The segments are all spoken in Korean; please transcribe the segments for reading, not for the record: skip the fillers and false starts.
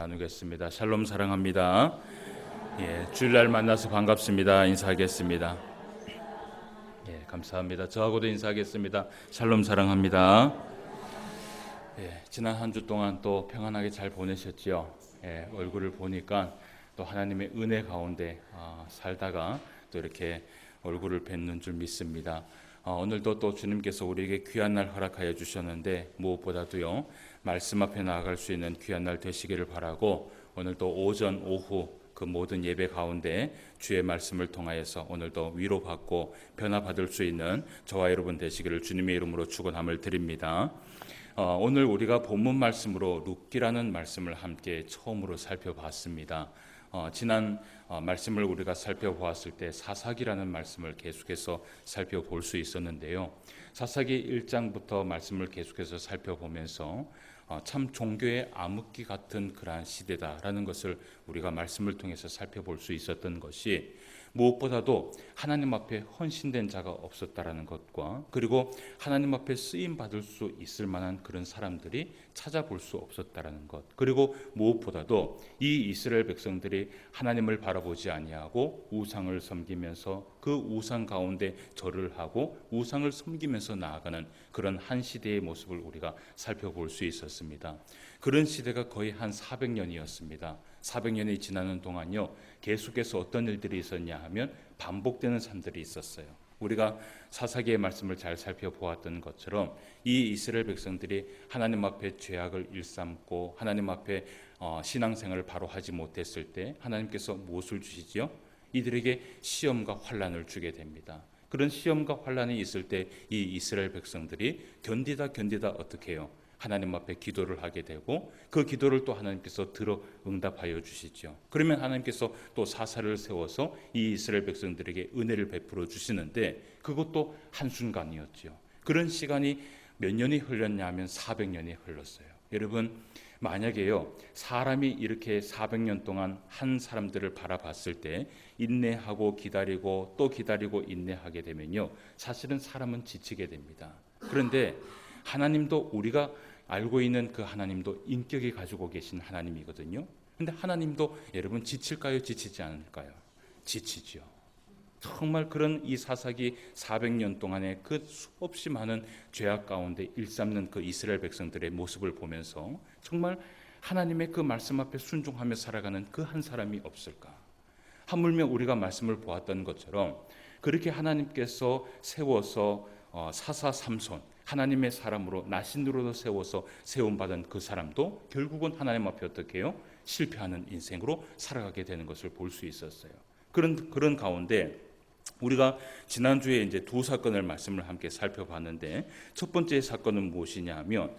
나누겠습니다. 샬롬 사랑합니다. 주일날 만나서 반갑습니다. 인사하겠습니다. 감사합니다. 저하고도 인사하겠습니다. 샬롬 사랑합니다. 지난 한 주 동안 또 평안하게 잘 보내셨죠? 얼굴을 보니까 또 하나님의 은혜 가운데 살다가 또 이렇게 얼굴을 뵙는 줄 믿습니다. 오늘도 또 주님께서 우리에게 귀한 날 허락하여 주셨는데 무엇보다도요 말씀 앞에 나아갈 수 있는 귀한 날 되시기를 바라고, 오늘도 오전 오후 그 모든 예배 가운데 주의 말씀을 통하여서 오늘도 위로받고 변화받을 수 있는 저와 여러분 되시기를 주님의 이름으로 축원함을 드립니다. 오늘 우리가 본문 말씀으로 룻기라는 말씀을 함께 처음으로 살펴봤습니다. 지난 말씀을 우리가 살펴보았을 때 사사기라는 말씀을 계속해서 살펴볼 수 있었는데요. 사사기 1장부터 말씀을 계속해서 살펴보면서 참 종교의 암흑기 같은 그러한 시대다라는 것을 우리가 말씀을 통해서 살펴볼 수 있었던 것이, 무엇보다도 하나님 앞에 헌신된 자가 없었다라는 것과, 그리고 하나님 앞에 쓰임 받을 수 있을 만한 그런 사람들이 찾아볼 수 없었다라는 것, 그리고 무엇보다도 이 이스라엘 백성들이 하나님을 바라보지 아니하고 우상을 섬기면서 그 우상 가운데 절을 하고 우상을 섬기면서 나아가는 그런 한 시대의 모습을 우리가 살펴볼 수 있었습니다. 그런 시대가 거의 한 400년이었습니다. 400년이 지나는 동안요 계속해서 어떤 일들이 있었냐 하면 반복되는 삶들이 있었어요. 우리가 사사기의 말씀을 잘 살펴보았던 것처럼 이 이스라엘 백성들이 하나님 앞에 죄악을 일삼고 하나님 앞에 신앙생활을 바로 하지 못했을 때 하나님께서 무엇을 주시지요? 이들에게 시험과 환난을 주게 됩니다. 그런 시험과 환난이 있을 때 이 이스라엘 백성들이 견디다 어떻게 해요? 하나님 앞에 기도를 하게 되고 그 기도를 또 하나님께서 들어 응답하여 주시죠. 그러면 하나님께서 또 사사를 세워서 이 이스라엘 백성들에게 은혜를 베풀어 주시는데, 그것도 한순간이었죠. 그런 시간이 몇 년이 흘렀냐 하면 400년이 흘렀어요. 여러분, 만약에요 사람이 이렇게 400년 동안 한 사람들을 바라봤을 때 인내하고 기다리고 또 기다리고 인내하게 되면요 사실은 사람은 지치게 됩니다. 그런데 하나님도, 우리가 알고 있는 그 하나님도 인격이 가지고 계신 하나님이거든요. 그런데 하나님도 여러분 지칠까요? 지치지 않을까요? 지치죠. 정말 그런 이 사사기 400년 동안의 그 수없이 많은 죄악 가운데 일삼는 그 이스라엘 백성들의 모습을 보면서 정말 하나님의 그 말씀 앞에 순종하며 살아가는 그 한 사람이 없을까? 하물며 우리가 말씀을 보았던 것처럼 그렇게 하나님께서 세워서 사사 삼손, 하나님의 사람으로 나신으로 세워서 세움받은 그 사람도 결국은 하나님 앞에 어떻게 해요? 실패하는 인생으로 살아가게 되는 것을 볼 수 있었어요. 그런 가운데 우리가 지난주에 이제 두 사건을 말씀을 함께 살펴봤는데, 첫 번째 사건은 무엇이냐 하면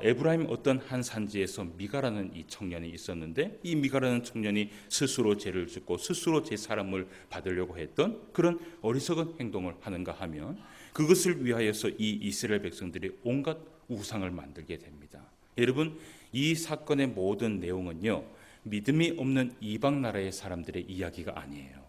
에브라임 어떤 한 산지에서 미가라는 이 청년이 있었는데, 이 미가라는 청년이 스스로 죄를 짓고 스스로 제 사람을 받으려고 했던 그런 어리석은 행동을 하는가 하면, 그것을 위하여서 이 이스라엘 백성들이 온갖 우상을 만들게 됩니다. 여러분, 이 사건의 모든 내용은요 믿음이 없는 이방 나라의 사람들의 이야기가 아니에요.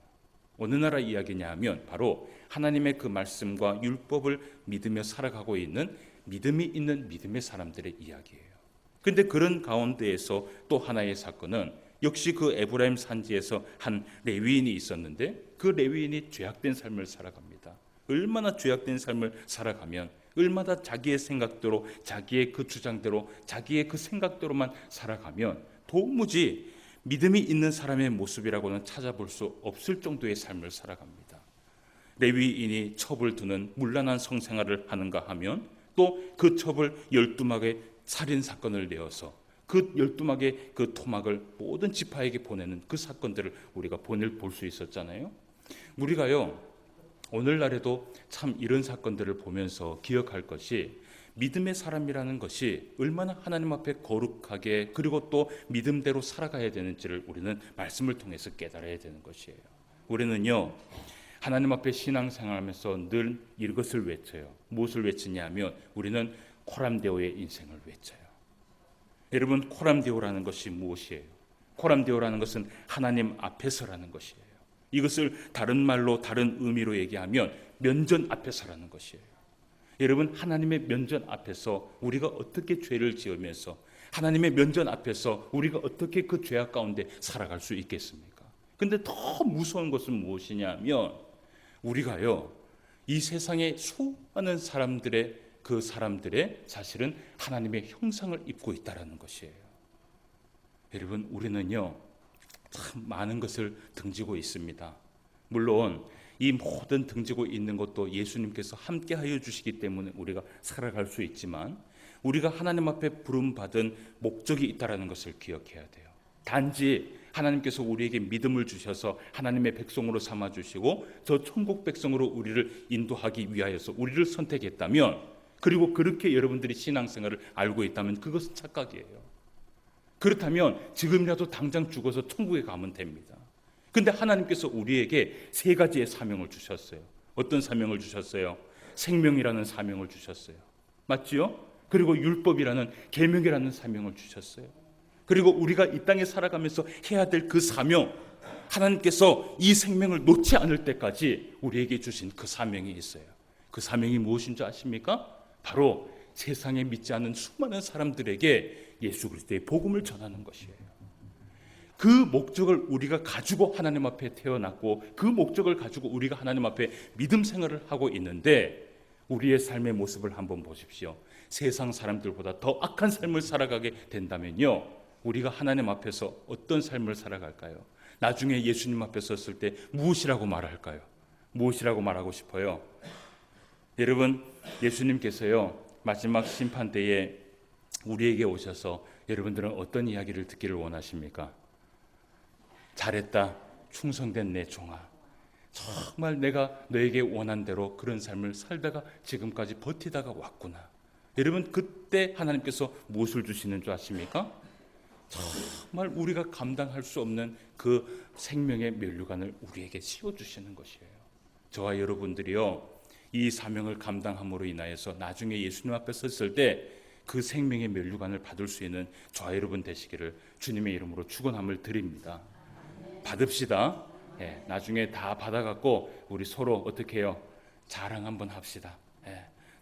어느 나라 이야기냐 하면 바로 하나님의 그 말씀과 율법을 믿으며 살아가고 있는 믿음이 있는 믿음의 사람들의 이야기예요. 그런데 그런 가운데에서 또 하나의 사건은 역시 그 에브라임 산지에서 한 레위인이 있었는데, 그 레위인이 죄악된 삶을 살아갑니다. 얼마나 죄악된 삶을 살아가면, 얼마나 자기의 생각대로, 자기의 그 주장대로, 자기의 그 생각대로만 살아가면 도무지 믿음이 있는 사람의 모습이라고는 찾아볼 수 없을 정도의 삶을 살아갑니다. 레위인이 첩을 두는 문란한 성생활을 하는가 하면 또 그 첩을 12막의 살인사건을 내어서 그 12막의 그 토막을 모든 지파에게 보내는 그 사건들을 우리가 볼 수 있었잖아요. 우리가요 오늘날에도 참 이런 사건들을 보면서 기억할 것이, 믿음의 사람이라는 것이 얼마나 하나님 앞에 거룩하게 그리고 또 믿음대로 살아가야 되는지를 우리는 말씀을 통해서 깨달아야 되는 것이에요. 우리는요 하나님 앞에 신앙생활하면서 늘 이것을 외쳐요. 무엇을 외치냐 하면 우리는 코람데오의 인생을 외쳐요. 여러분, 코람데오라는 것이 무엇이에요? 코람데오라는 것은 하나님 앞에서라는 것이에요. 이것을 다른 말로, 다른 의미로 얘기하면 면전 앞에서라는 것이에요. 여러분, 하나님의 면전 앞에서 우리가 어떻게 죄를 지으면서 하나님의 면전 앞에서 우리가 어떻게 그 죄악 가운데 살아갈 수 있겠습니까? 근데 더 무서운 것은 무엇이냐면 우리가요, 이 세상의 수많은 사람들의 그 사람들의 사실은 하나님의 형상을 입고 있다는 것이에요. 여러분, 우리는요 참 많은 것을 등지고 있습니다. 물론 이 모든 등지고 있는 것도 예수님께서 함께하여 주시기 때문에 우리가 살아갈 수 있지만 우리가 하나님 앞에 부름받은 목적이 있다는 것을 기억해야 돼요. 단지 하나님께서 우리에게 믿음을 주셔서 하나님의 백성으로 삼아주시고 저 천국 백성으로 우리를 인도하기 위하여서 우리를 선택했다면, 그리고 그렇게 여러분들이 신앙생활을 알고 있다면 그것은 착각이에요. 그렇다면 지금이라도 당장 죽어서 천국에 가면 됩니다. 근데 하나님께서 우리에게 세 가지의 사명을 주셨어요. 어떤 사명을 주셨어요? 생명이라는 사명을 주셨어요. 맞지요? 그리고 율법이라는 계명이라는 사명을 주셨어요. 그리고 우리가 이 땅에 살아가면서 해야 될 그 사명, 하나님께서 이 생명을 놓지 않을 때까지 우리에게 주신 그 사명이 있어요. 그 사명이 무엇인 줄 아십니까? 바로 세상에 믿지 않는 수많은 사람들에게 예수 그리스도의 복음을 전하는 것이에요. 그 목적을 우리가 가지고 하나님 앞에 태어났고 그 목적을 가지고 우리가 하나님 앞에 믿음 생활을 하고 있는데, 우리의 삶의 모습을 한번 보십시오. 세상 사람들보다 더 악한 삶을 살아가게 된다면요, 우리가 하나님 앞에서 어떤 삶을 살아갈까요? 나중에 예수님 앞에 섰을 때 무엇이라고 말할까요? 무엇이라고 말하고 싶어요? 여러분, 예수님께서요 마지막 심판 때에 우리에게 오셔서 여러분들은 어떤 이야기를 듣기를 원하십니까? 잘했다, 충성된 내 종아, 정말 내가 너에게 원한 대로 그런 삶을 살다가 지금까지 버티다가 왔구나. 여러분, 그때 하나님께서 무엇을 주시는 줄 아십니까? 정말 우리가 감당할 수 없는 그 생명의 면류관을 우리에게 씌워주시는 것이에요. 저와 여러분들이요, 이 사명을 감당함으로 인하여서 나중에 예수님 앞에 섰을 때 그 생명의 면류관을 받을 수 있는 저와 여러분 되시기를 주님의 이름으로 축원함을 드립니다. 받읍시다. 나중에 다 받아갖고 우리 서로 어떻게 해요? 자랑 한번 합시다.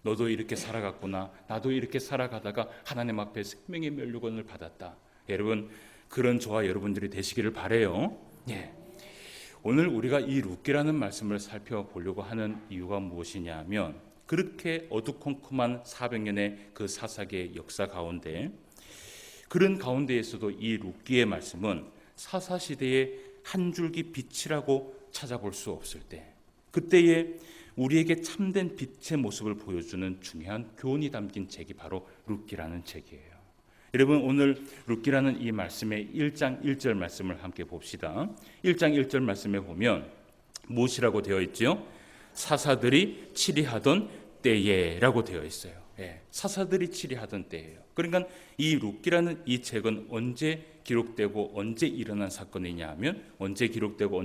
너도 이렇게 살아갔구나, 나도 이렇게 살아가다가 하나님 앞에 생명의 면류관을 받았다. 여러분, 그런 저와 여러분들이 되시기를 바라요. 오늘 우리가 이 룻기라는 말씀을 살펴보려고 하는 이유가 무엇이냐 하면, 그렇게 어두컴컴한 400년의 그 사사기의 역사 가운데, 그런 가운데에서도 이 룻기의 말씀은 사사시대의 한 줄기 빛이라고 찾아볼 수 없을 때, 그때에 우리에게 참된 빛의 모습을 보여주는 중요한 교훈이 담긴 책이 바로 룻기라는 책이에요. 여러분, 오늘 룻기라는 이 말씀의 1장 1절 말씀을 함께 봅시다. 1장 1절 말씀에 보면 무엇이라고 되어 있지요? 사사들이 치리하던 때에라고 되어 있어요. 사사들이 치리하던 때예요. 그러니까 이 룻기라는 이 책은 언제 기록되고 언제 일어난 사건이냐 하면, 언제 기록되고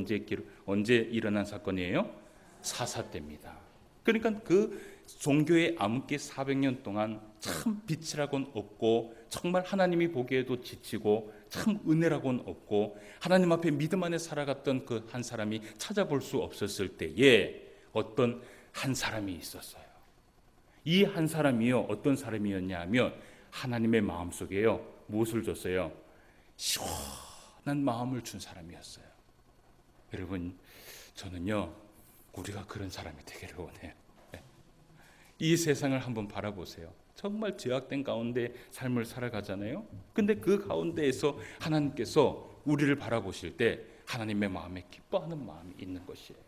언제 일어난 사건이에요? 사사 때입니다. 그러니까 그 종교의 암흑기 400년 동안 참 빛이라고는 없고, 정말 하나님이 보기에도 지치고 참 은혜라고는 없고, 하나님 앞에 믿음 안에 살아갔던 그 한 사람이 찾아볼 수 없었을 때에 어떤 한 사람이 있었어요. 이 한 사람이요, 어떤 사람이었냐 하면 하나님의 마음속에요 무엇을 줬어요? 시원한 마음을 준 사람이었어요. 여러분, 저는요 우리가 그런 사람이 되기를 원해요. 이 세상을 한번 바라보세요. 정말 죄악된 가운데 삶을 살아가잖아요. 근데 그 가운데에서 하나님께서 우리를 바라보실 때 하나님의 마음에 기뻐하는 마음이 있는 것이에요.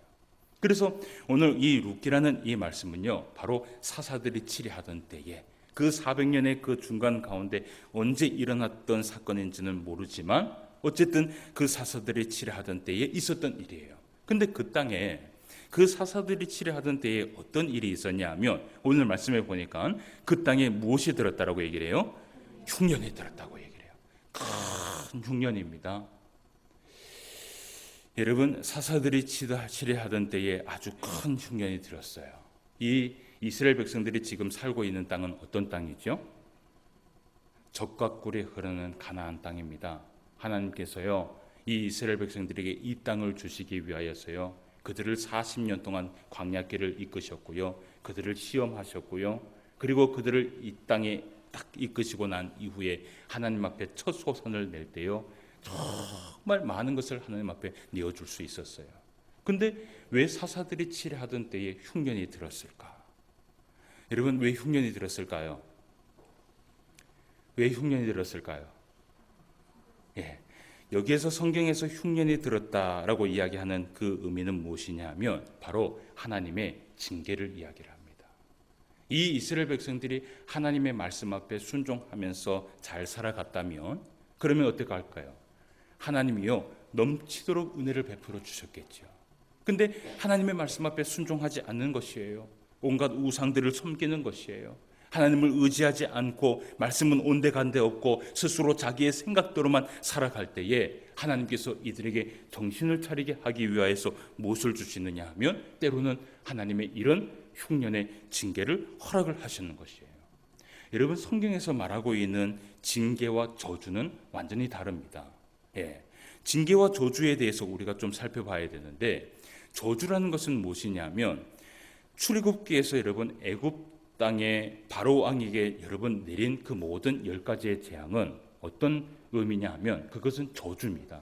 그래서 오늘 이 룻기라는 이 말씀은요, 바로 사사들이 치리하던 때에, 그 400년의 그 중간 가운데 언제 일어났던 사건인지는 모르지만 어쨌든 그 사사들이 치리하던 때에 있었던 일이에요. 근데 그 땅에 그 사사들이 치리하던 때에 어떤 일이 있었냐 하면, 오늘 말씀에 보니까 그 땅에 무엇이 들었다라고 얘기를 해요? 흉년이 들었다고 얘기를 해요. 큰 흉년입니다. 여러분, 사사들이 치리하던 때에 아주 큰 흉년이 들었어요. 이 이스라엘 백성들이 지금 살고 있는 땅은 어떤 땅이죠? 젖과 꿀이 흐르는 가나안 땅입니다. 하나님께서요 이 이스라엘 백성들에게 이 땅을 주시기 위하여서요 그들을 40년 동안 광야길을 이끄셨고요, 그들을 시험하셨고요, 그리고 그들을 이 땅에 딱 이끄시고 난 이후에 하나님 앞에 첫 소선을 낼 때요, 정말 많은 것을 하나님 앞에 내어줄 수 있었어요. 근데 왜 사사들이 치레하던 때에 흉년이 들었을까? 여러분, 왜 흉년이 들었을까요? 왜 흉년이 들었을까요? 예, 여기에서 성경에서 흉년이 들었다라고 이야기하는 그 의미는 무엇이냐면 바로 하나님의 징계를 이야기를 합니다. 이 이스라엘 백성들이 하나님의 말씀 앞에 순종하면서 잘 살아갔다면 그러면 어떻게 할까요? 하나님이요, 넘치도록 은혜를 베풀어 주셨겠죠. 근데 하나님의 말씀 앞에 순종하지 않는 것이에요. 온갖 우상들을 섬기는 것이에요. 하나님을 의지하지 않고 말씀은 온데간데 없고 스스로 자기의 생각대로만 살아갈 때에 하나님께서 이들에게 정신을 차리게 하기 위하여서 무엇을 주시느냐 하면 때로는 하나님의 이런 흉년의 징계를 허락을 하시는 것이에요. 여러분, 성경에서 말하고 있는 징계와 저주는 완전히 다릅니다. 예, 징계와 저주에 대해서 우리가 좀 살펴봐야 되는데, 저주라는 것은 무엇이냐면 출애굽기에서 여러분 애굽 땅에 바로 왕에게 여러분 내린 그 모든 10가지의 재앙은 어떤 의미냐 하면 그것은 저주입니다.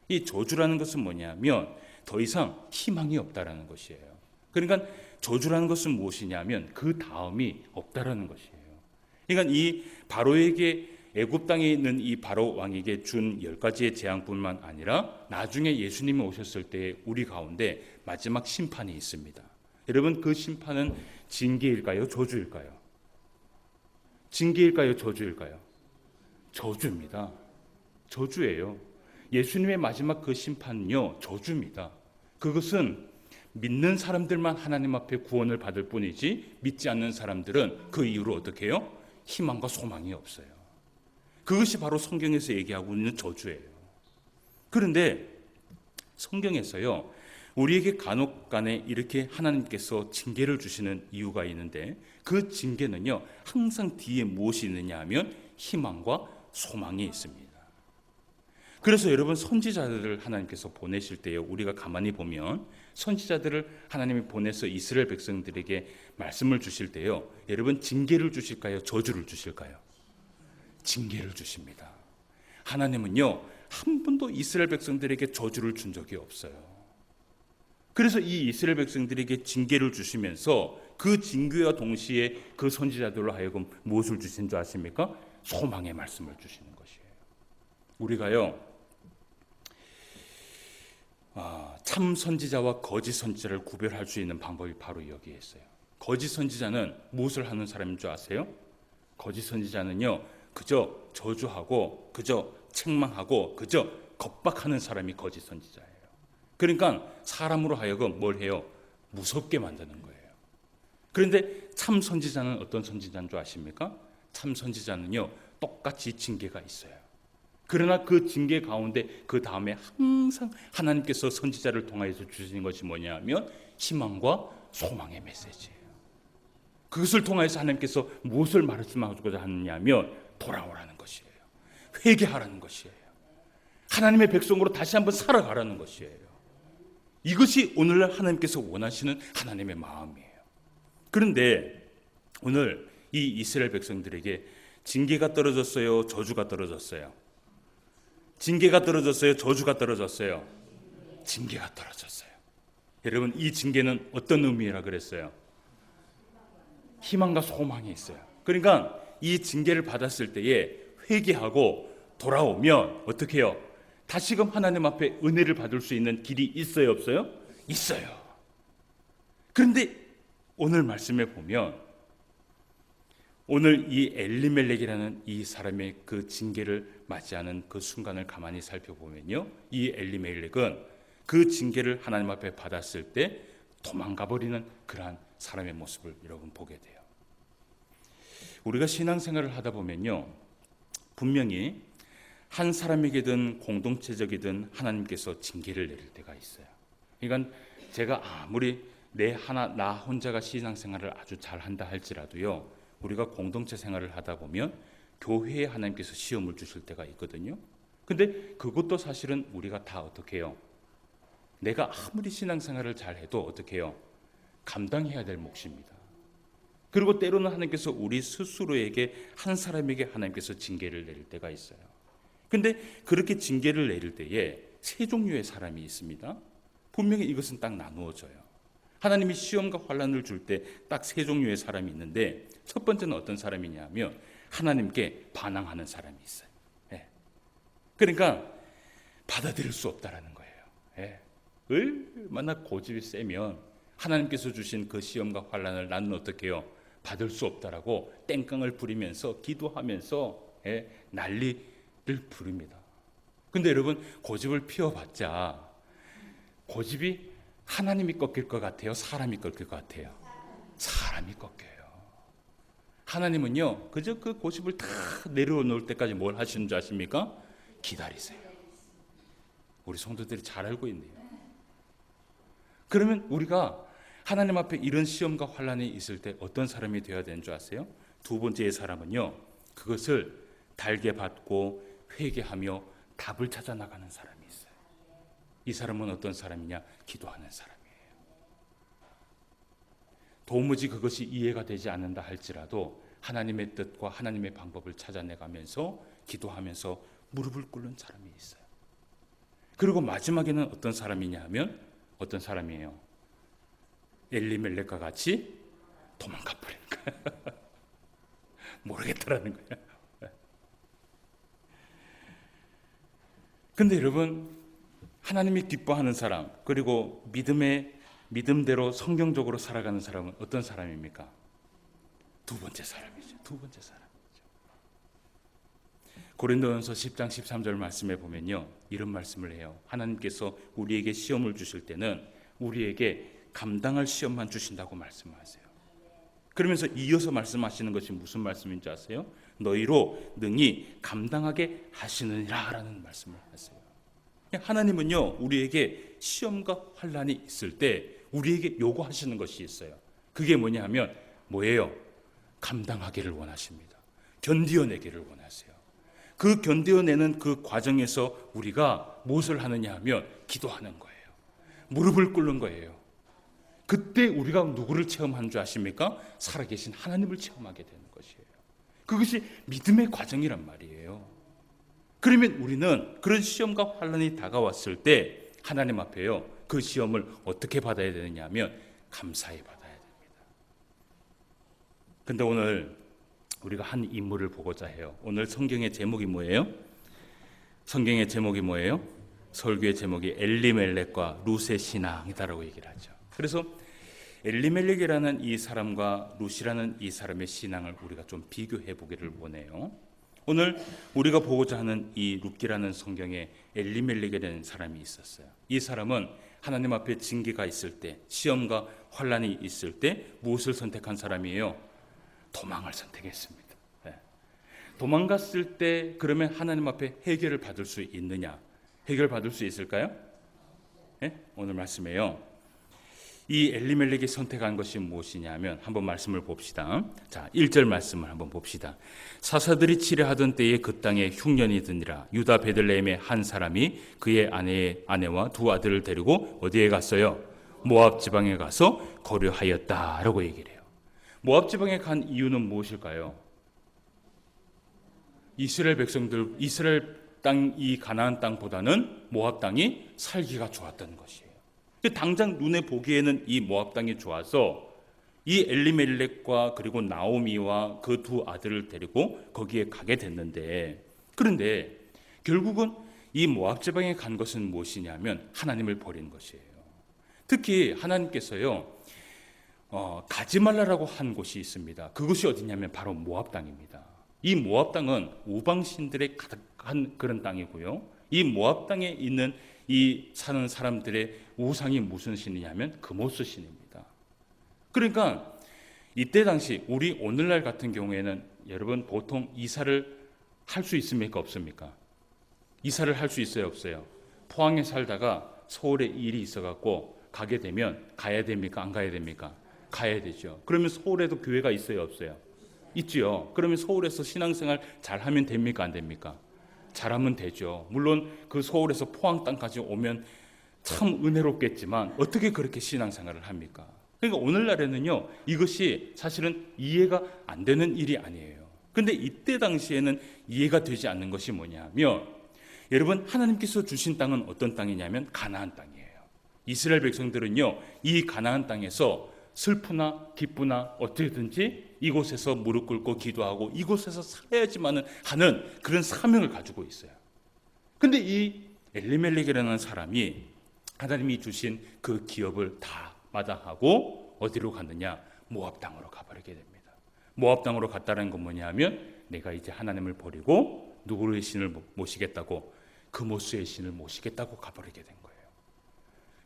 이 저주라는 것은 뭐냐면 더 이상 희망이 없다라는 것이에요. 그러니까 저주라는 것은 무엇이냐면 그 다음이 없다라는 것이에요. 그러니까 이 바로에게 애굽 땅에 있는 이 바로 왕에게 준 10가지의 재앙뿐만 아니라 나중에 예수님이 오셨을 때 우리 가운데 마지막 심판이 있습니다. 여러분, 그 심판은 징계일까요? 저주일까요? 징계일까요? 저주일까요? 저주입니다. 저주예요. 예수님의 마지막 그 심판은요, 저주입니다. 그것은 믿는 사람들만 하나님 앞에 구원을 받을 뿐이지 믿지 않는 사람들은 그 이후로 어떻게 해요? 희망과 소망이 없어요. 그것이 바로 성경에서 얘기하고 있는 저주예요. 그런데 성경에서요, 우리에게 간혹간에 이렇게 하나님께서 징계를 주시는 이유가 있는데 그 징계는요, 항상 뒤에 무엇이 있느냐 하면 희망과 소망이 있습니다. 그래서 여러분, 선지자들을 하나님께서 보내실 때요, 우리가 가만히 보면 선지자들을 하나님이 보내서 이스라엘 백성들에게 말씀을 주실 때요, 여러분, 징계를 주실까요? 저주를 주실까요? 징계를 주십니다. 하나님은요, 한 번도 이스라엘 백성들에게 저주를 준 적이 없어요. 그래서 이 이스라엘 백성들에게 징계를 주시면서 그 징계와 동시에 그 선지자들로 하여금 무엇을 주신 줄 아십니까? 소망의 말씀을 주시는 것이에요. 우리가요, 참 선지자와 거짓 선지자를 구별할 수 있는 방법이 바로 여기에 있어요. 거짓 선지자는 무엇을 하는 사람인 줄 아세요? 거짓 선지자는요, 그저 저주하고 그저 책망하고 그저 겁박하는 사람이 거짓 선지자예요. 그러니까 사람으로 하여금 뭘 해요? 무섭게 만드는 거예요. 그런데 참 선지자는 어떤 선지자인 줄 아십니까? 참 선지자는요, 똑같이 징계가 있어요. 그러나 그 징계 가운데 그 다음에 항상 하나님께서 선지자를 통하여서 주신 것이 뭐냐면 희망과 소망의 메시지예요. 그것을 통해서 하나님께서 무엇을 말씀하고자 하느냐면 돌아오라는 것이에요. 회개하라는 것이에요. 하나님의 백성으로 다시 한번 살아가라는 것이에요. 이것이 오늘날 하나님께서 원하시는 하나님의 마음이에요. 그런데 오늘 이 이스라엘 백성들에게 징계가 떨어졌어요? 저주가 떨어졌어요? 징계가 떨어졌어요? 저주가 떨어졌어요? 징계가 떨어졌어요. 여러분, 이 징계는 어떤 의미라 그랬어요? 희망과 소망이 있어요. 그러니까 이 징계를 받았을 때에 회개하고 돌아오면 어떻게 해요? 다시금 하나님 앞에 은혜를 받을 수 있는 길이 있어요, 없어요? 있어요. 그런데 오늘 말씀에 보면 오늘 이 엘리멜렉이라는 이 사람의 그 징계를 맞이하는 그 순간을 가만히 살펴보면요, 이 엘리멜렉은 그 징계를 하나님 앞에 받았을 때 도망가 버리는 그러한 사람의 모습을 여러분 보게 돼요. 우리가 신앙생활을 하다 보면요, 분명히 한 사람에게든 공동체적이든 하나님께서 징계를 내릴 때가 있어요. 그러니까 제가 아무리 나 혼자가 신앙생활을 아주 잘한다 할지라도요, 우리가 공동체 생활을 하다 보면 교회에 하나님께서 시험을 주실 때가 있거든요. 근데 그것도 사실은 우리가 다 어떻게 해요? 내가 아무리 신앙생활을 잘해도 어떻게 해요? 감당해야 될 몫입니다. 그리고 때로는 하나님께서 우리 스스로에게, 한 사람에게 하나님께서 징계를 내릴 때가 있어요. 근데 그렇게 징계를 내릴 때에 세 종류의 사람이 있습니다. 분명히 이것은 딱 나누어져요. 하나님이 시험과 환난을 줄 때 딱 세 종류의 사람이 있는데, 첫 번째는 어떤 사람이냐면 하나님께 반항하는 사람이 있어요. 예. 그러니까 받아들일 수 없다라는 거예요. 예. 얼마나 고집이 세면 하나님께서 주신 그 시험과 환난을 나는 어떻게 해요? 받을 수 없다라고 땡깡을 부리면서 기도하면서 난리를 부립니다. 근데 여러분, 고집을 피워봤자 고집이 하나님이 꺾일 것 같아요? 사람이 꺾일 것 같아요? 사람이 꺾여요. 하나님은요, 그저 그 고집을 다 내려놓을 때까지 뭘 하시는 줄 아십니까? 기다리세요. 우리 성도들이 잘 알고 있네요. 그러면 우리가 하나님 앞에 이런 시험과 환난이 있을 때 어떤 사람이 되어야 되는 줄 아세요? 두 번째의 사람은요, 그것을 달게 받고 회개하며 답을 찾아 나가는 사람이 있어요. 이 사람은 어떤 사람이냐? 기도하는 사람이에요. 도무지 그것이 이해가 되지 않는다 할지라도 하나님의 뜻과 하나님의 방법을 찾아내가면서 기도하면서 무릎을 꿇는 사람이 있어요. 그리고 마지막에는 어떤 사람이냐 하면, 어떤 사람이에요? 엘리멜렉과 같이 도망가 버리는 거예요. 모르겠다라는 거예요. 근데 여러분, 하나님이 기뻐하는 사람, 그리고 믿음대로 성경적으로 살아가는 사람은 어떤 사람입니까? 두 번째 사람이죠. 두 번째 사람이죠. 고린도전서 10장 13절 말씀에 보면요, 이런 말씀을 해요. 하나님께서 우리에게 시험을 주실 때는 우리에게 감당할 시험만 주신다고 말씀하세요. 그러면서 이어서 말씀하시는 것이 무슨 말씀인지 아세요? 너희로 능히 감당하게 하시느니라 라는 말씀을 하세요. 하나님은요, 우리에게 시험과 환난이 있을 때 우리에게 요구하시는 것이 있어요. 그게 뭐냐 하면 뭐예요? 감당하기를 원하십니다. 견디어내기를 원하세요. 그 견디어내는 그 과정에서 우리가 무엇을 하느냐 하면 기도하는 거예요. 무릎을 꿇는 거예요. 그때 우리가 누구를 체험하는 줄 아십니까? 살아계신 하나님을 체험하게 되는 것이에요. 그것이 믿음의 과정이란 말이에요. 그러면 우리는 그런 시험과 환난이 다가왔을 때 하나님 앞에요, 그 시험을 어떻게 받아야 되느냐 하면 감사히 받아야 됩니다. 근데 오늘 우리가 한 인물을 보고자 해요. 오늘 성경의 제목이 뭐예요? 성경의 제목이 뭐예요? 설교의 제목이 엘리멜렉과 룻의 신앙이다라고 얘기를 하죠. 그래서 엘리멜렉이라는 이 사람과 룻이라는 이 사람의 신앙을 우리가 좀 비교해 보기를 원해요. 오늘 우리가 보고자 하는 이 룻기라는 성경에 엘리멜렉이라는 사람이 있었어요. 이 사람은 하나님 앞에 징계가 있을 때, 시험과 환난이 있을 때 무엇을 선택한 사람이에요? 도망을 선택했습니다. 도망갔을 때 그러면 하나님 앞에 해결을 받을 수 있느냐? 해결받을 수 있을까요? 오늘 말씀에요, 이 엘리멜렉이 선택한 것이 무엇이냐면 한번 말씀을 봅시다. 자, 1절 말씀을 한번 봅시다. 사사들이 치려하던 때에 그 땅에 흉년이 드니라. 유다 베들레헴의 한 사람이 그의 아내와 두 아들을 데리고 어디에 갔어요? 모압 지방에 가서 거류하였다라고 얘기를 해요. 모압 지방에 간 이유는 무엇일까요? 이스라엘 백성들, 이스라엘 땅, 이 가나안 땅보다는 모압 땅이 살기가 좋았던 것이에요. 당장 눈에 보기에는 이 모압 땅이 좋아서 이 엘리멜렉과 그리고 나오미와 그 두 아들을 데리고 거기에 가게 됐는데, 그런데 결국은 이 모압 지방에 간 것은 무엇이냐면 하나님을 버린 것이에요. 특히 하나님께서요, 가지 말라라고 한 곳이 있습니다. 그곳이 어디냐면 바로 모압 땅입니다. 이 모압 땅은 우방신들의 가득한 그런 땅이고요. 이 모압 땅에 있는 이 사는 사람들의 우상이 무슨 신이냐면 그모스 신입니다. 그러니까 이때 당시 우리 오늘날 같은 경우에는 여러분 보통 이사를 할 수 있습니까? 없습니까? 이사를 할 수 있어요? 없어요? 포항에 살다가 서울에 일이 있어갖고 가게 되면 가야 됩니까? 안 가야 됩니까? 가야 되죠. 그러면 서울에도 교회가 있어요? 없어요? 있지요. 그러면 서울에서 신앙생활 잘하면 됩니까? 안 됩니까? 잘하면 되죠. 물론 그 서울에서 포항 땅까지 오면 참 은혜롭겠지만 어떻게 그렇게 신앙생활을 합니까? 그러니까 오늘날에는요, 이것이 사실은 이해가 안 되는 일이 아니에요. 근데 이때 당시에는 이해가 되지 않는 것이 뭐냐면, 여러분, 하나님께서 주신 땅은 어떤 땅이냐면 가나안 땅이에요. 이스라엘 백성들은요, 이 가나안 땅에서 슬프나 기쁘나 어떻게든지 이곳에서 무릎 꿇고 기도하고 이곳에서 살아야지만 하는 그런 사명을 가지고 있어요. 근데 이 엘리멜렉이라는 사람이 하나님이 주신 그 기업을 다 마다하고 어디로 갔느냐? 모압 땅으로 가버리게 됩니다. 모압 땅으로 갔다는 건 뭐냐면, 내가 이제 하나님을 버리고 누구의 신을 모시겠다고, 그모스의 신을 모시겠다고 가버리게 된 거예요.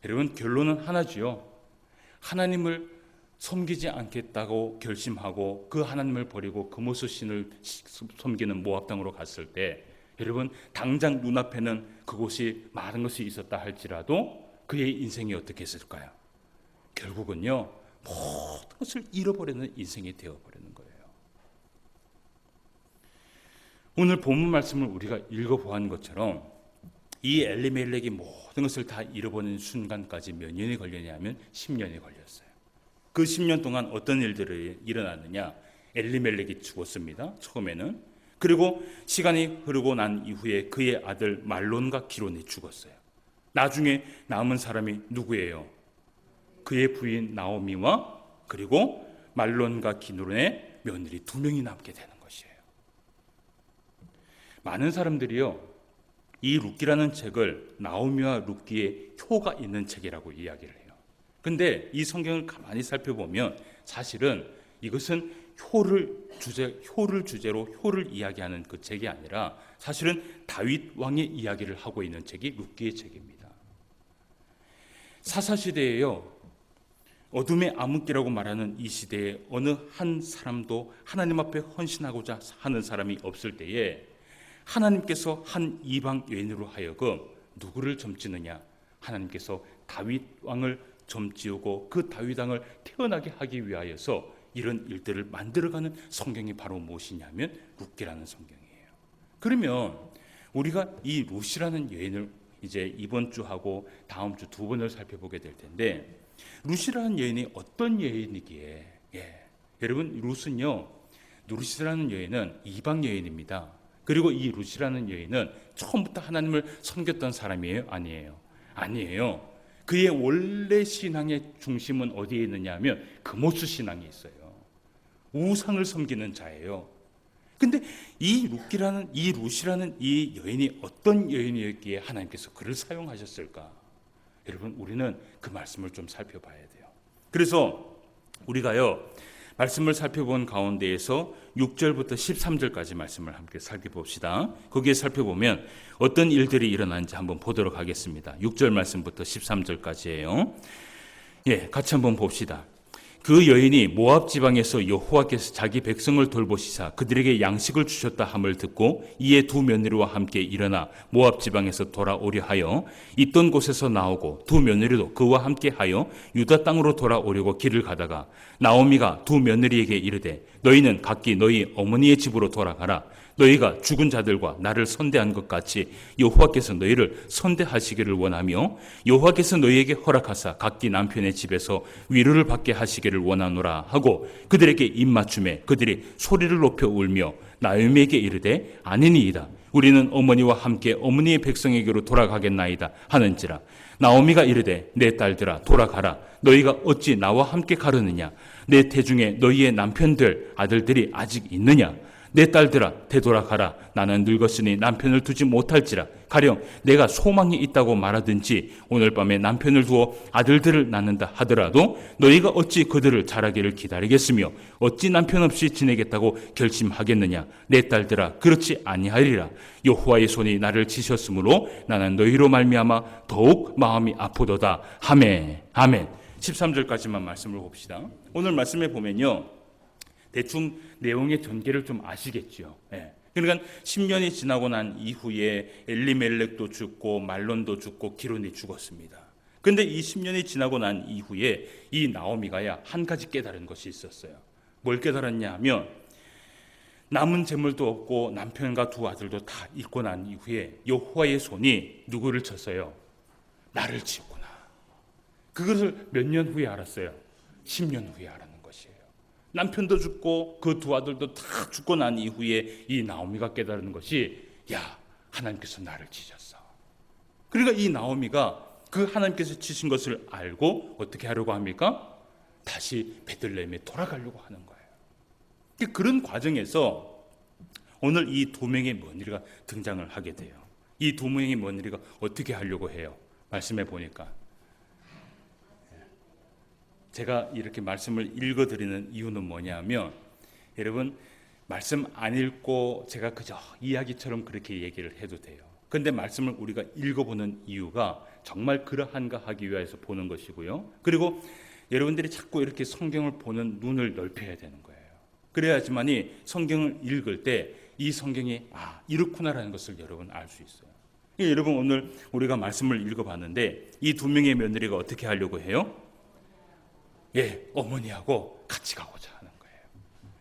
여러분, 결론은 하나지요. 하나님을 섬기지 않겠다고 결심하고 그 하나님을 버리고 그모스 신을 섬기는 모압 땅으로 갔을 때, 여러분, 당장 눈앞에는 그곳이 많은 것이 있었다 할지라도 그의 인생이 어떻게 했을까요? 결국은요, 모든 것을 잃어버리는 인생이 되어버리는 거예요. 오늘 본문 말씀을 우리가 읽어보았는 것처럼 이 엘리멜렉이 모든 것을 다 잃어버리는 순간까지 몇 년이 걸렸냐면 10년이 걸렸어요. 그 10년 동안 어떤 일들이 일어났느냐? 엘리멜렉이 죽었습니다, 처음에는. 그리고 시간이 흐르고 난 이후에 그의 아들 말론과 기론이 죽었어요. 나중에 남은 사람이 누구예요? 그의 부인 나오미와 그리고 말론과 기론의 며느리 2명이 남게 되는 것이에요. 많은 사람들이요, 이 룻기라는 책을 나오미와 룻기의 효가 있는 책이라고 이야기를 해요. 근데 이 성경을 가만히 살펴보면 사실은 이것은 효를 주제로 효를 이야기하는 그 책이 아니라 사실은 다윗 왕의 이야기를 하고 있는 책이 룻기의 책입니다. 사사시대에요, 어둠의 암흑기라고 말하는 이 시대에 어느 한 사람도 하나님 앞에 헌신하고자 하는 사람이 없을 때에 하나님께서 한 이방 여인으로 하여금 누구를 점지느냐? 하나님께서 다윗 왕을 점지우고 그 다윗 왕을 태어나게 하기 위하여서 이런 일들을 만들어가는 성경이 바로 무엇이냐면 룻기라는 성경이에요. 그러면 우리가 이 룻이라는 여인을 이제 이번 주하고 다음 주 2번을 살펴보게 될 텐데, 룻이라는 여인이 어떤 여인이기에, 여러분, 룻이라는 여인은 이방 여인입니다. 그리고 이 룻이라는 여인은 처음부터 하나님을 섬겼던 사람이에요? 아니에요. 그의 원래 신앙의 중심은 어디에 있느냐 하면 그모스 신앙이 있어요. 우상을 섬기는 자예요. 근데 이 룻이라는 이 여인이 어떤 여인이었기에 하나님께서 그를 사용하셨을까? 여러분, 우리는 그 말씀을 좀 살펴봐야 돼요. 그래서 우리가요, 말씀을 살펴본 가운데에서 6절부터 13절까지 말씀을 함께 살펴봅시다. 거기에 살펴보면 어떤 일들이 일어나는지 한번 보도록 하겠습니다. 6절 말씀부터 13절까지예요. 같이 한번 봅시다. 그 여인이 모압 지방에서 여호와께서 자기 백성을 돌보시사 그들에게 양식을 주셨다 함을 듣고 이에 2 며느리와 함께 일어나 모압 지방에서 돌아오려 하여 있던 곳에서 나오고 2 며느리도 그와 함께 하여 유다 땅으로 돌아오려고 길을 가다가 나오미가 2 며느리에게 이르되 너희는 각기 너희 어머니의 집으로 돌아가라. 너희가 죽은 자들과 나를 선대한 것 같이 여호와께서 너희를 선대하시기를 원하며 여호와께서 너희에게 허락하사 각기 남편의 집에서 위로를 받게 하시기를 원하노라 하고 그들에게 입맞춤에 그들이 소리를 높여 울며 나오미에게 이르되 아니니이다. 우리는 어머니와 함께 어머니의 백성에게로 돌아가겠나이다 하는지라. 나오미가 이르되 내 딸들아 돌아가라. 너희가 어찌 나와 함께 가르느냐? 내 태중에 너희의 남편들 아들들이 아직 있느냐? 내 딸들아 되돌아가라. 나는 늙었으니 남편을 두지 못할지라. 가령 내가 소망이 있다고 말하든지 오늘 밤에 남편을 두어 아들들을 낳는다 하더라도 너희가 어찌 그들을 자라기를 기다리겠으며 어찌 남편 없이 지내겠다고 결심하겠느냐? 내 딸들아 그렇지 아니하리라. 여호와의 손이 나를 치셨으므로 나는 너희로 말미암아 더욱 마음이 아프도다. 아멘. 13절까지만 말씀을 봅시다. 오늘 말씀에 보면요, 대충 내용의 전개를 좀 아시겠죠. 그러니까 10년이 지나고 난 이후에 엘리멜렉도 죽고 말론도 죽고 기론이 죽었습니다. 그런데 이 10년이 지나고 난 이후에 이 나오미가야 한 가지 깨달은 것이 있었어요. 뭘 깨달았냐 하면 남은 재물도 없고 남편과 2 아들도 다 잃고 난 이후에 여호와의 손이 누구를 쳤어요? 나를 치었구나. 그것을 몇 년 후에 알았어요. 10년 후에 알았는 것이에요. 남편도 죽고 그 두 아들도 다 죽고 난 이후에 이 나오미가 깨달은 것이, 야, 하나님께서 나를 치셨어. 그러니까 이 나오미가 그 하나님께서 치신 것을 알고 어떻게 하려고 합니까? 다시 베들레헴에 돌아가려고 하는 거예요. 그런 과정에서 오늘 이 두 명의 며느리가 등장을 하게 돼요. 이 두 명의 며느리가 어떻게 하려고 해요? 말씀해 보니까, 제가 이렇게 말씀을 읽어드리는 이유는 뭐냐면, 여러분, 말씀 안 읽고 제가 그저 이야기처럼 그렇게 얘기를 해도 돼요. 그런데 말씀을 우리가 읽어보는 이유가 정말 그러한가 하기 위해서 보는 것이고요. 그리고 여러분들이 자꾸 이렇게 성경을 보는 눈을 넓혀야 되는 거예요. 그래야지만이 성경을 읽을 때 이 성경이 이렇구나라는 것을 여러분 알 수 있어요. 여러분, 오늘 우리가 말씀을 읽어봤는데 이 두 명의 며느리가 어떻게 하려고 해요? 어머니하고 같이 가고자 하는 거예요.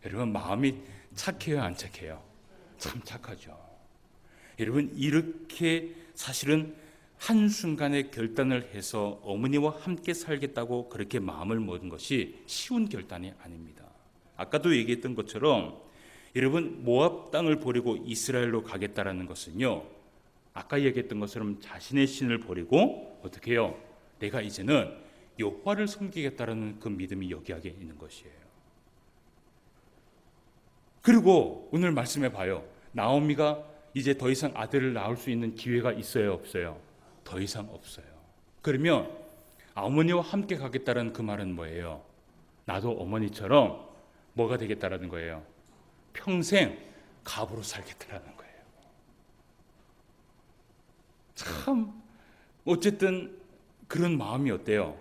여러분, 마음이 착해요, 안 착해요? 참 착하죠. 여러분, 이렇게 사실은 한순간에 결단을 해서 어머니와 함께 살겠다고 그렇게 마음을 먹은 것이 쉬운 결단이 아닙니다. 아까도 얘기했던 것처럼 여러분, 모압 땅을 버리고 이스라엘로 가겠다라는 것은요, 아까 얘기했던 것처럼 자신의 신을 버리고 어떻게 해요? 내가 이제는 여호와를 섬기겠다라는 그 믿음이 여기에 있는 것이에요. 그리고 오늘 말씀해 봐요. 나오미가 이제 더 이상 아들을 낳을 수 있는 기회가 있어요, 없어요? 더 이상 없어요. 그러면 어머니와 함께 가겠다는 그 말은 뭐예요? 나도 어머니처럼 뭐가 되겠다라는 거예요? 평생 갑으로 살겠다라는 거예요. 참, 어쨌든 그런 마음이 어때요?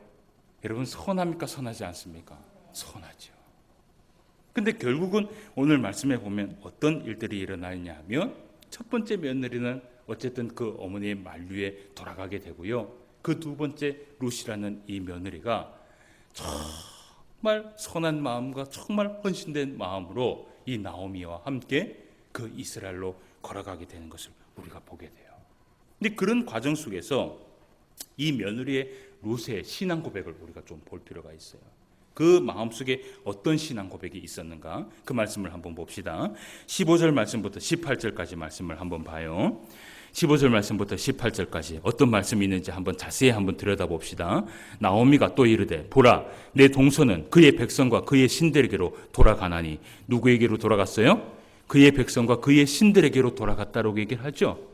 여러분, 선합니까, 선하지 않습니까? 선하죠. 근데 결국은 오늘 말씀해 보면 어떤 일들이 일어나냐 하면, 첫 번째 며느리는 어쨌든 그 어머니의 만류에 돌아가게 되고요. 그 두 번째 룻이라는 이 며느리가 정말 선한 마음과 정말 헌신된 마음으로 이 나오미와 함께 그 이스라엘로 걸어가게 되는 것을 우리가 보게 돼요. 근데 그런 과정 속에서 이 며느리의 룻의 신앙 고백을 우리가 좀 볼 필요가 있어요. 그 마음속에 어떤 신앙 고백이 있었는가, 그 말씀을 한번 봅시다. 15절 말씀부터 18절까지 말씀을 한번 봐요. 15절 말씀부터 18절까지 어떤 말씀이 있는지 한번 자세히 한번 들여다봅시다. 나오미가 또 이르되, 보라, 내 동서는 그의 백성과 그의 신들에게로 돌아가나니. 누구에게로 돌아갔어요? 그의 백성과 그의 신들에게로 돌아갔다라고 얘기를 하죠.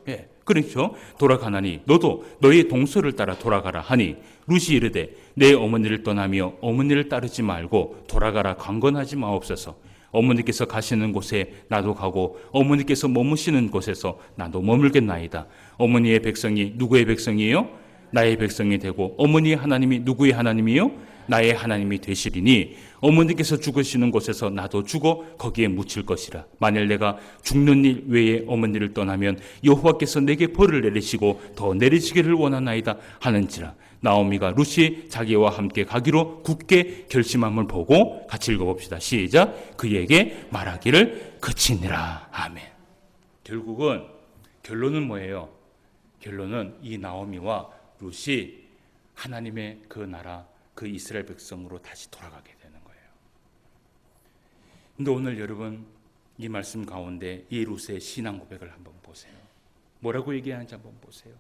그렇죠. 돌아가나니 너도 너의 동서를 따라 돌아가라 하니, 룻이 이르되, 내 어머니를 떠나며 어머니를 따르지 말고 돌아가라 강건하지 마옵소서. 어머니께서 가시는 곳에 나도 가고 어머니께서 머무시는 곳에서 나도 머물겠나이다. 어머니의 백성이 누구의 백성이에요? 나의 백성이 되고, 어머니의 하나님이 누구의 하나님이요? 나의 하나님이 되시리니, 어머니께서 죽으시는 곳에서 나도 죽어 거기에 묻힐 것이라. 만일 내가 죽는 일 외에 어머니를 떠나면 여호와께서 내게 벌을 내리시고 더 내리시기를 원하나이다 하는지라. 나오미가 룻이 자기와 함께 가기로 굳게 결심함을 보고, 같이 읽어봅시다. 시작. 그에게 말하기를 그치니라. 아멘. 결국은 결론은 뭐예요? 결론은 이 나오미와 룻이 하나님의 그 나라, 그 이스라엘 백성으로 다시 돌아가게 되는 거예요. 근데 오늘 여러분, 이 말씀 가운데 이 룻의 신앙 고백을 한번 보세요. 뭐라고 얘기하는지 한번 보세요.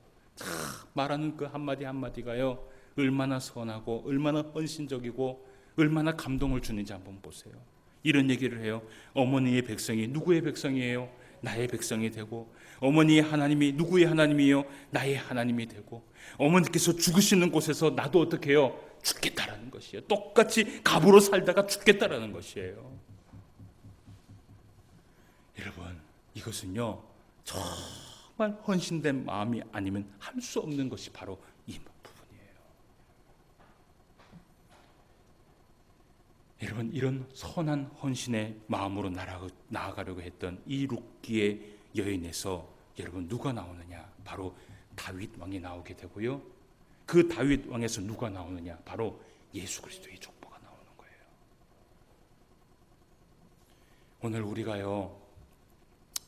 말하는 그 한마디 한마디가요, 얼마나 선하고 얼마나 헌신적이고 얼마나 감동을 주는지 한번 보세요. 이런 얘기를 해요. 어머니의 백성이 누구의 백성이에요? 나의 백성이 되고, 어머니의 하나님이 누구의 하나님이에요? 나의 하나님이 되고, 어머니께서 죽으시는 곳에서 나도 어떻게 해요? 죽겠다라는 것이에요. 똑같이 갑으로 살다가 죽겠다라는 것이에요. 여러분, 이것은요, 정말 헌신된 마음이 아니면 할 수 없는 것이 바로 이 부분이에요. 여러분, 이런 선한 헌신의 마음으로 나아가려고 했던 이 룻기의 여인에서 여러분 누가 나오느냐? 바로 다윗 왕이 나오게 되고요. 그 다윗 왕에서 누가 나오느냐? 바로 예수 그리스도의 족보가 나오는 거예요. 오늘 우리가요,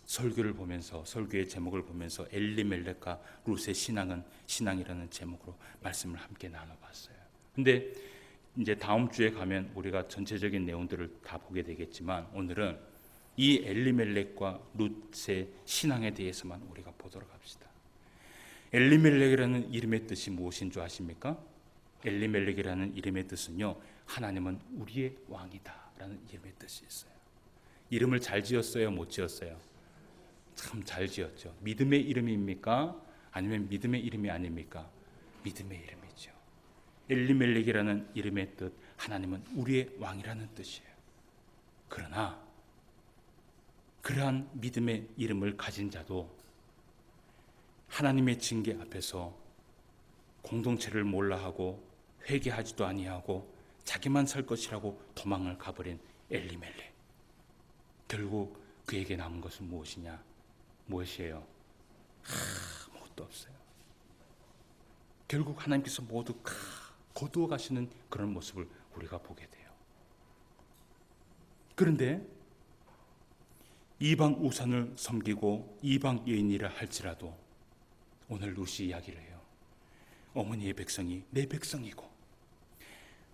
설교를 보면서, 설교의 제목을 보면서 엘리멜렉과 룻의 신앙은 신앙이라는 제목으로 말씀을 함께 나눠봤어요. 근데 이제 다음 주에 가면 우리가 전체적인 내용들을 다 보게 되겠지만 오늘은 이 엘리멜렉과 룻의 신앙에 대해서만 우리가 보도록 합시다. 엘리멜렉이라는 이름의 뜻이 무엇인 줄 아십니까? 엘리멜렉이라는 이름의 뜻은요, 하나님은 우리의 왕이다 라는 이름의 뜻이 있어요. 이름을 잘 지었어요? 못 지었어요? 참 잘 지었죠. 믿음의 이름입니까? 아니면 믿음의 이름이 아닙니까? 믿음의 이름이죠. 엘리멜렉이라는 이름의 뜻, 하나님은 우리의 왕이라는 뜻이에요. 그러나 그러한 믿음의 이름을 가진 자도 하나님의 징계 앞에서 공동체를 몰라하고 회개하지도 아니하고 자기만 살 것이라고 도망을 가버린 엘리멜렉. 결국 그에게 남은 것은 무엇이냐? 무엇이에요? 아무것도 없어요. 결국 하나님께서 모두 거두어 가시는 그런 모습을 우리가 보게 돼요. 그런데 이방 우상을 섬기고 이방 여인이라 할지라도 오늘 룻이 이야기를 해요. 어머니의 백성이 내 백성이고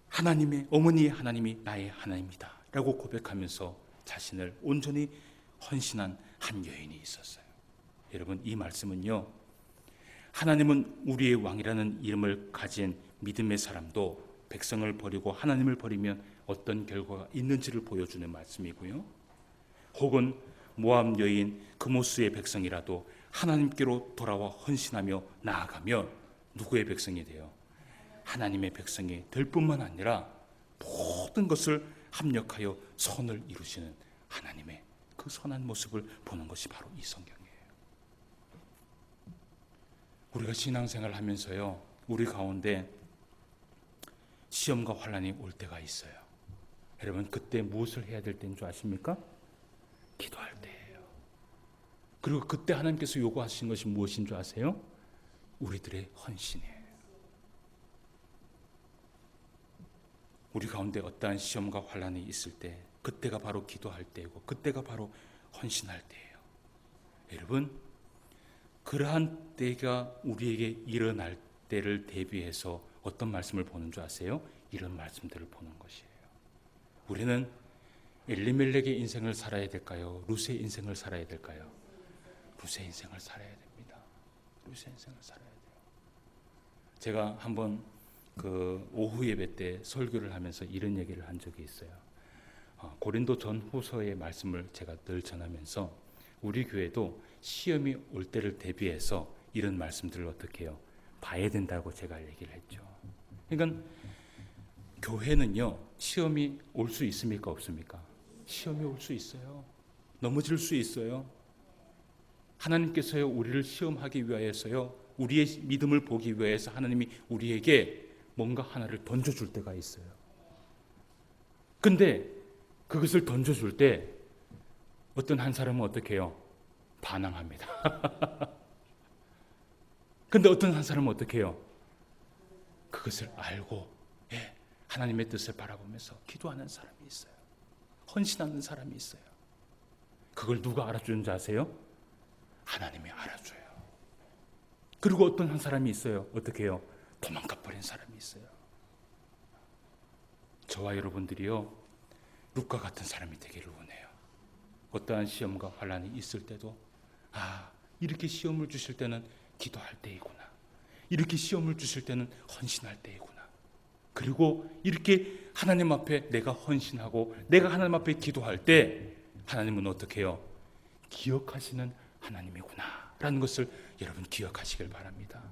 하나님의 어머니의 하나님이 나의 하나님이다 라고 고백하면서 자신을 온전히 헌신한 한 여인이 있었어요. 여러분, 이 말씀은요, 하나님은 우리의 왕이라는 이름을 가진 믿음의 사람도 백성을 버리고 하나님을 버리면 어떤 결과가 있는지를 보여주는 말씀이고요, 혹은 모압 여인 그모스의 백성이라도 하나님께로 돌아와 헌신하며 나아가면 누구의 백성이 돼요? 하나님의 백성이 될 뿐만 아니라 모든 것을 합력하여 선을 이루시는 하나님의 그 선한 모습을 보는 것이 바로 이 성경이에요. 우리가 신앙생활을 하면서요, 우리 가운데 시험과 환난이 올 때가 있어요. 여러분, 그때 무엇을 해야 될 때인 줄 아십니까? 기도할 때예요. 그리고 그때 하나님께서 요구하신 것이 무엇인 줄 아세요? 우리들의 헌신이에요. 우리 가운데 어떠한 시험과 환난이 있을 때 그때가 바로 기도할 때이고 그때가 바로 헌신할 때예요. 여러분, 그러한 때가 우리에게 일어날 때를 대비해서 어떤 말씀을 보는 줄 아세요? 이런 말씀들을 보는 것이에요. 우리는 엘리멜렉의 인생을 살아야 될까요? 룻의 인생을 살아야 될까요? 룻의 인생을 살아야 됩니다. 룻의 인생을 살아야 돼요. 제가 한번 그 오후 예배 때 설교를 하면서 이런 얘기를 한 적이 있어요. 고린도 전후서의 말씀을 제가 늘 전하면서 우리 교회도 시험이 올 때를 대비해서 이런 말씀들을 어떻게 해요? 봐야 된다고 제가 얘기를 했죠. 그러니까 교회는요, 시험이 올 수 있습니까? 없습니까? 시험이 올 수 있어요. 넘어질 수 있어요. 하나님께서요, 우리를 시험하기 위하여서요, 우리의 믿음을 보기 위해서 하나님이 우리에게 뭔가 하나를 던져줄 때가 있어요. 근데 그것을 던져줄 때 어떤 한 사람은 어떻게 해요? 반항합니다. 근데 어떤 한 사람은 어떻게 해요? 그것을 알고 하나님의 뜻을 바라보면서 기도하는 사람이 있어요. 헌신하는 사람이 있어요. 그걸 누가 알아주는지 아세요? 하나님이 알아줘요. 그리고 어떤 한 사람이 있어요. 어떻게 해요? 도망가 버린 사람이 있어요. 저와 여러분들이요, 룻과 같은 사람이 되기를 원해요. 어떠한 시험과 환난이 있을 때도 이렇게 시험을 주실 때는 기도할 때이구나. 이렇게 시험을 주실 때는 헌신할 때이구나. 그리고 이렇게 하나님 앞에 내가 헌신하고 내가 하나님 앞에 기도할 때 하나님은 어떻게 해요? 기억하시는 하나님이구나 라는 것을 여러분 기억하시길 바랍니다.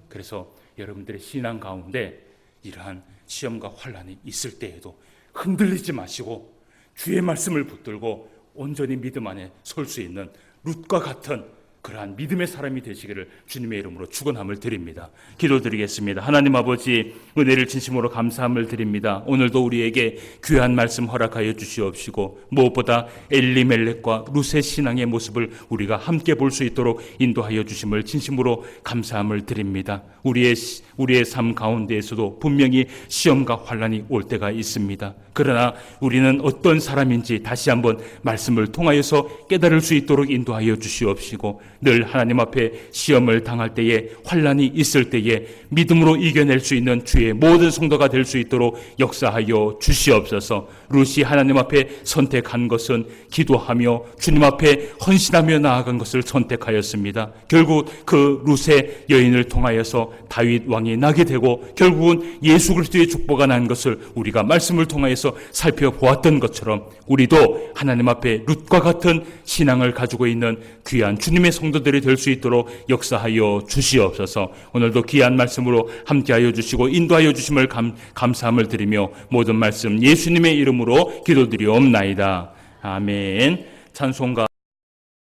그래서 여러분들의 신앙 가운데 이러한 시험과 환난이 있을 때에도 흔들리지 마시고 주의 말씀을 붙들고 온전히 믿음 안에 설 수 있는 룻과 같은 그러한 믿음의 사람이 되시기를 주님의 이름으로 축원함을 드립니다. 기도드리겠습니다. 하나님 아버지, 은혜를 진심으로 감사함을 드립니다. 오늘도 우리에게 귀한 말씀 허락하여 주시옵시고 무엇보다 엘리멜렉과 룻의 신앙의 모습을 우리가 함께 볼 수 있도록 인도하여 주심을 진심으로 감사함을 드립니다. 우리의 삶 가운데에서도 분명히 시험과 환난이 올 때가 있습니다. 그러나 우리는 어떤 사람인지 다시 한번 말씀을 통하여서 깨달을 수 있도록 인도하여 주시옵시고 늘 하나님 앞에 시험을 당할 때에, 환난이 있을 때에 믿음으로 이겨낼 수 있는 주의 모든 성도가 될 수 있도록 역사하여 주시옵소서. 룻이 하나님 앞에 선택한 것은 기도하며 주님 앞에 헌신하며 나아간 것을 선택하였습니다. 결국 그 룻의 여인을 통하여서 다윗 왕이 나게 되고 결국은 예수 그리스도의 축복가 난 것을 우리가 말씀을 통하여서 살펴보았던 것처럼 우리도 하나님 앞에 룻과 같은 신앙을 가지고 있는 귀한 주님의 성도들이 될 수 있도록 역사하여 주시옵소서. 오늘도 귀한 말씀으로 함께하여 주시고 인도하여 주심을 감사함을 드리며 모든 말씀 예수님의 이름으로 기도드리옵나이다. 아멘. 찬송가